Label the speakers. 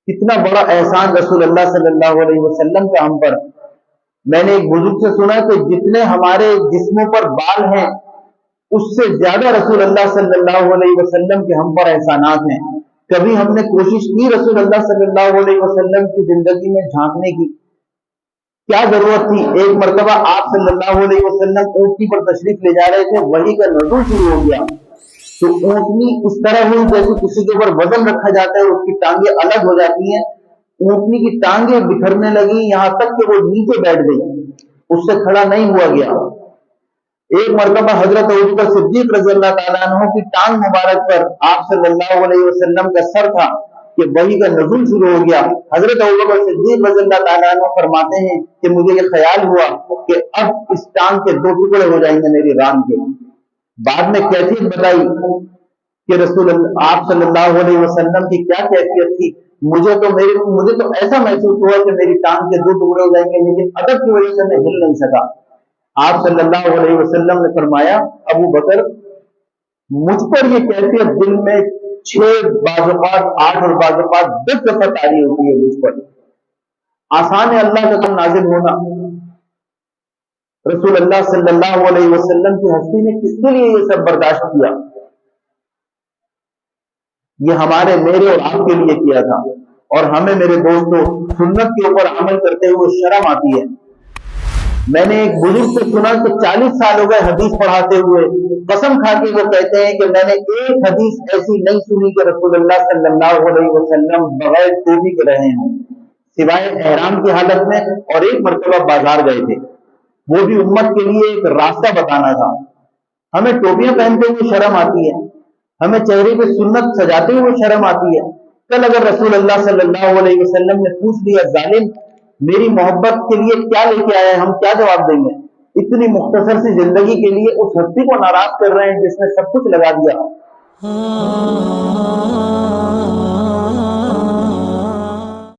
Speaker 1: کتنا بڑا احسان رسول اللہ صلی اللہ علیہ وسلم کا ہم پر۔ میں نے ایک بزرگ سے سنا کہ جتنے ہمارے جسموں پر بال ہیں اس سے زیادہ رسول اللہ صلی اللہ علیہ وسلم کے ہم پر احسانات ہیں۔ کبھی ہم نے کوشش کی رسول اللہ صلی اللہ علیہ وسلم کی زندگی میں جھانکنے کی؟ کیا ضرورت تھی؟ ایک مرتبہ آپ صلی اللہ علیہ وسلم اونٹنی پر تشریف لے جا رہے تھے، وحی کا نزول شروع ہو گیا تو اونٹنی اس طرح ہوئی جیسے کسی کے اوپر وزن رکھا جاتا ہے، اس کی ٹانگیں الگ ہو جاتی ہیں، اونٹنی کی ٹانگیں بکھرنے لگی، یہاں تک کہ وہ نیچے بیٹھ گئی، اس سے کھڑا نہیں ہوا گیا۔ ایک مرتبہ حضرت ابوبکر صدیق رضی اللہ تعالیٰ عنہ کی ٹانگ مبارک پر آپ صلی اللہ علیہ وسلم کا سر تھا کہ وحی کا نزول شروع ہو گیا۔ حضرت ابوبکر صدیق رضی اللہ تعالیٰ عنہ فرماتے ہیں کہ مجھے یہ خیال ہوا کہ اب اس ٹانگ کے دو ٹکڑے ہو جائیں گے میری ران کے۔ بعد میں کیفیت بتائی کہ رسول اللہ آپ صلی اللہ علیہ وسلم کی کیا کیفیت تھی۔ مجھے تو ایسا محسوس ہوا کہ میری ٹانگ کے دو ٹکڑے ہو جائیں گے، لیکن ادب کی وجہ سے میں ہل نہیں سکا۔ آپ صلی اللہ علیہ وسلم نے فرمایا، ابو بکر مجھ پر یہ کیفیت دن میں 6 بعض اوقات 8 اور بعض اوقات 10 دفعہ طاری ہوتی ہے مجھ پر۔ آسان ہے اللہ کا کم نازل ہونا۔ رسول اللہ صلی اللہ علیہ وسلم کی ہستی نے کس کے لیے یہ سب برداشت کیا؟ یہ ہمارے میرے اور آپ کے لیے کیا تھا، اور ہمیں میرے دوستوں سنت کے اوپر عمل کرتے ہوئے شرم آتی ہے۔ میں نے ایک بزرگ سے سنا کہ 40 سال ہو گئے حدیث پڑھاتے ہوئے، قسم کھا کے وہ کہتے ہیں کہ میں نے ایک حدیث ایسی نہیں سنی کہ رسول اللہ صلی اللہ علیہ وسلم بغیر ٹوپی کے رہے ہوں، سوائے احرام کی حالت میں، اور ایک مرتبہ بازار گئے تھے، وہ بھی امت کے لیے ایک راستہ بتانا تھا۔ ہمیں ٹوپیاں پہنتے ہوئے شرم آتی ہے، ہمیں چہرے پہ سنت سجاتے ہوئے شرم آتی ہے۔ کل اگر رسول اللہ صلی اللہ علیہ وسلم نے پوچھ لیا ظالم میری محبت کے لیے کیا لے کے آئے، ہم کیا جواب دیں گے؟ اتنی مختصر سی زندگی کے لیے اس ہستی کو ناراض کر رہے ہیں جس نے سب کچھ لگا دیا۔